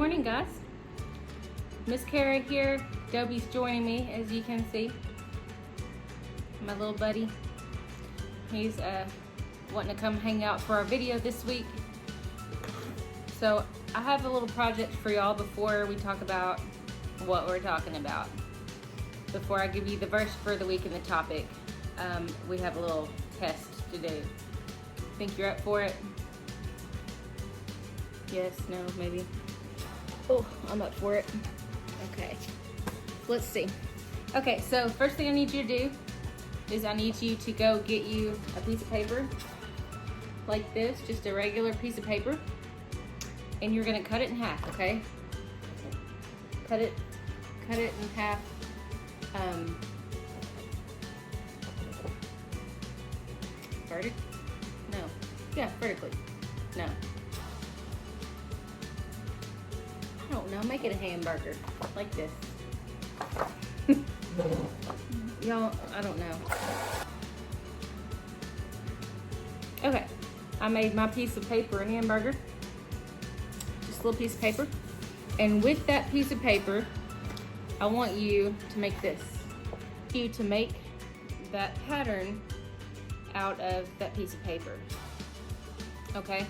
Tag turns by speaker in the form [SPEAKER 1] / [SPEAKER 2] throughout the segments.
[SPEAKER 1] morning, guys. Miss Kara here. Dobie's joining me, as you can see. My little buddy. He's wanting to come hang out for our video this week. So I have a little project for y'all before we talk about what we're talking about. Before I give you the verse for the week and the topic, we have a little test to do. Think you're up for it? Yes, no, maybe. Oh, I'm up for it. Okay, let's see. Okay, so first thing I need you to do is I need you to go get you a piece of paper like this, just a regular piece of paper, and you're gonna cut it in half, okay? Cut it in half. Vertic? No. Yeah, vertically. No. I don't know. Make it a hamburger like this. Y'all, I don't know. Okay, I made my piece of paper a hamburger. Just a little piece of paper. And with that piece of paper, I want you to make this. You to make that pattern out of that piece of paper. Okay?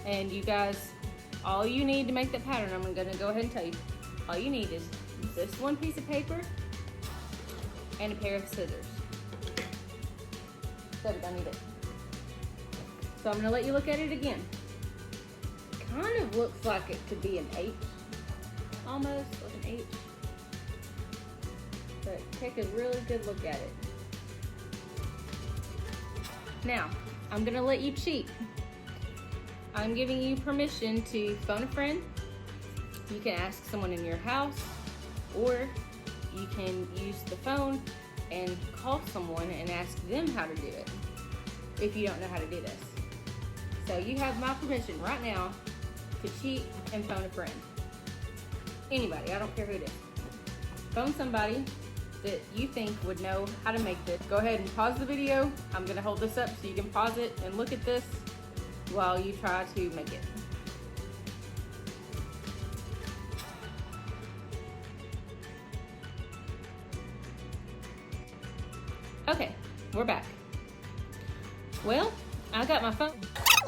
[SPEAKER 1] And you guys, all you need to make that pattern, I'm gonna go ahead and tell you, all you need is this one piece of paper and a pair of scissors. So I need it. So I'm gonna let you look at it again. Kind of looks like it could be an H, almost like an H. But take a really good look at it. Now, I'm gonna let you cheat. I'm giving you permission to phone a friend. You can ask someone in your house, or you can use the phone and call someone and ask them how to do it, if you don't know how to do this. So you have my permission right now to cheat and phone a friend. Anybody, I don't care who it is. Phone somebody that you think would know how to make this. Go ahead and pause the video. I'm gonna hold this up so you can pause it and look at this while you try to make it. Okay, we're back. Well, I got my phone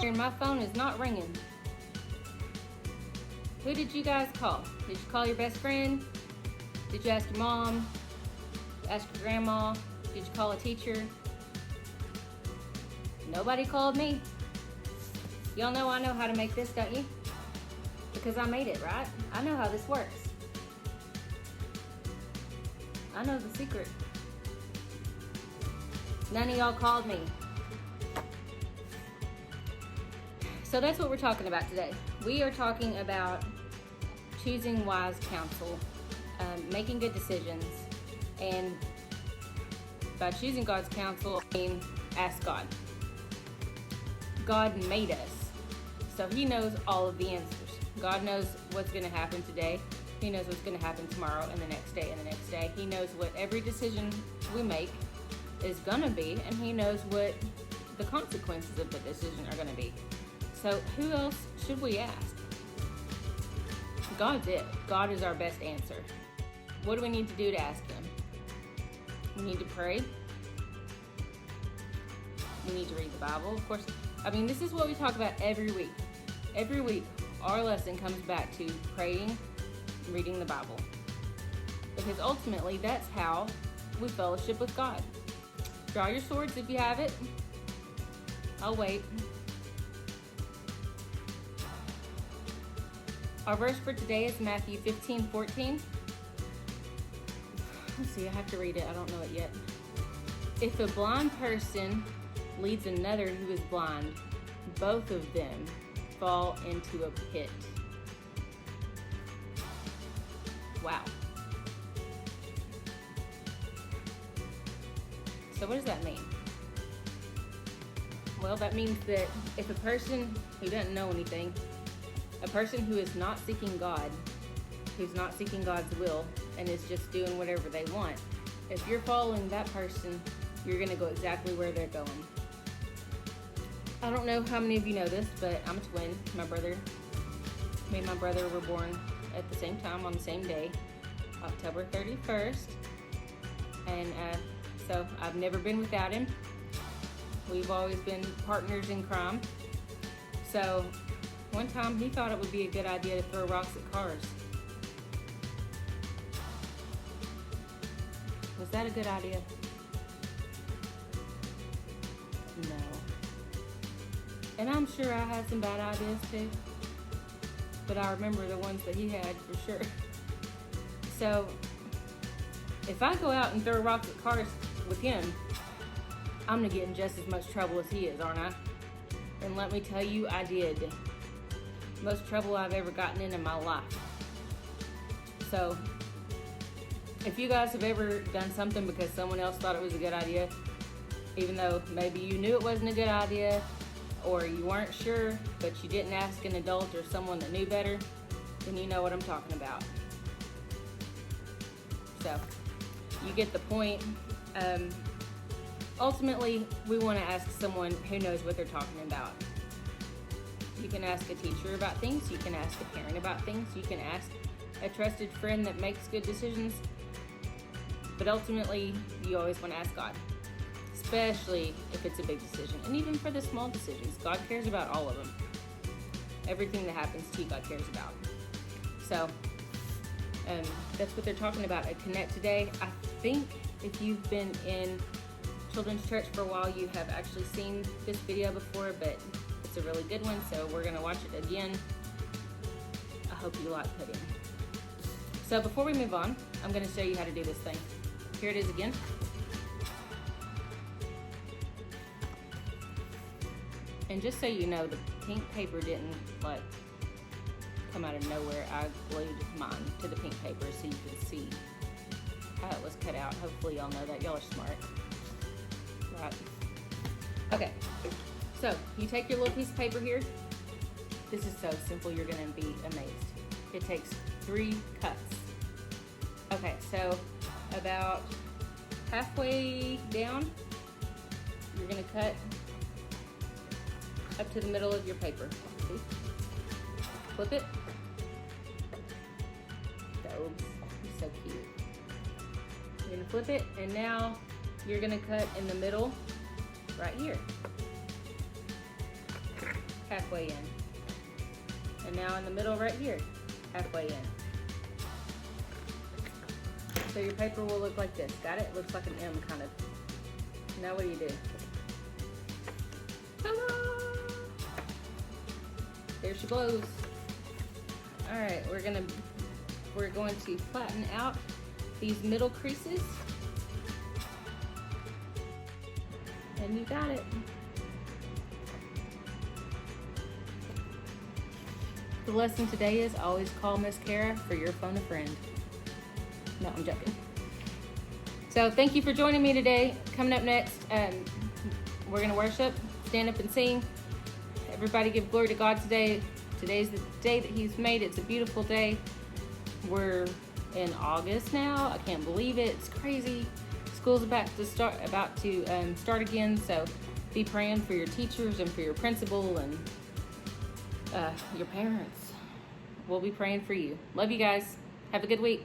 [SPEAKER 1] and my phone is not ringing. Who did you guys call? Did you call your best friend? Did you ask your mom? Ask your grandma? Did you call a teacher? Nobody called me. Y'all know I know how to make this, don't you? Because I made it, right? I know how this works. I know the secret. None of y'all called me. So that's what we're talking about today. We are talking about choosing wise counsel, making good decisions, and by choosing God's counsel, I mean ask God. God made us, so He knows all of the answers. God knows what's going to happen today. He knows what's going to happen tomorrow and the next day and the next day. He knows what every decision we make is going to be, and He knows what the consequences of the decision are going to be. So who else should we ask? God's it. God is our best answer. What do we need to do to ask Him? We need to pray. We need to read the Bible, of course. I mean, this is what we talk about every week. Every week, our lesson comes back to praying, reading the Bible. Because ultimately, that's how we fellowship with God. Draw your swords if you have it. I'll wait. Our verse for today is Matthew 15:14. Let's see, I have to read it. I don't know it yet. If a blind person leads another who is blind, both of them fall into a pit. Wow. So what does that mean? Well, that means that if a person who doesn't know anything, a person who is not seeking God, who's not seeking God's will, and is just doing whatever they want, if you're following that person, you're going to go exactly where they're going. I don't know how many of you know this, but I'm a twin. My brother Me and my brother were born at the same time on the same day, October 31st. And so I've never been without him. We've always been partners in crime. So one time he thought it would be a good idea to throw rocks at cars. Was that a good idea? No. And I'm sure I had some bad ideas too, but I remember the ones that he had for sure. So if I go out and throw rocks at cars with him, I'm gonna get in just as much trouble as he is, aren't I? And let me tell you, I did. Most trouble I've ever gotten in my life. So if you guys have ever done something because someone else thought it was a good idea, even though maybe you knew it wasn't a good idea, or you weren't sure, but you didn't ask an adult or someone that knew better, then you know what I'm talking about. So, you get the point. Ultimately, we want to ask someone who knows what they're talking about. You can ask a teacher about things, you can ask a parent about things, you can ask a trusted friend that makes good decisions, but ultimately, you always want to ask God. Especially if it's a big decision, and even for the small decisions, God cares about all of them. Everything that happens to you, God cares about. So that's what they're talking about at Connect today. I think if you've been in children's church for a while, you have actually seen this video before, but it's a really good one, so we're gonna watch it again. I hope you like pudding. So before we move on, I'm gonna show you how to do this thing. Here it is again. And just so you know, the pink paper didn't like come out of nowhere. I glued mine to the pink paper so you can see how it was cut out. Hopefully y'all know that. Y'all are smart. Right. Okay, so you take your little piece of paper here. This is so simple, you're gonna be amazed. It takes 3 cuts. Okay, so about halfway down, you're gonna cut up to the middle of your paper. See? Flip it. Dobes, he's so cute. You're gonna flip it, and now you're gonna cut in the middle, right here. Halfway in. And now in the middle right here, halfway in. So your paper will look like this. Got it? Looks like an M kind of. Now what do you do? Ta-da! There she blows. All right, we're going to flatten out these middle creases. And you got it. The lesson today is always call Miss Kara for your phone a friend. No, I'm joking. So thank you for joining me today. Coming up next, we're gonna worship, stand up and sing. Everybody give glory to God today. Today's the day that He's made. It's a beautiful day. We're in August now. I can't believe it. It's crazy. School's about to start again. So be praying for your teachers and for your principal and your parents. We'll be praying for you. Love you guys. Have a good week.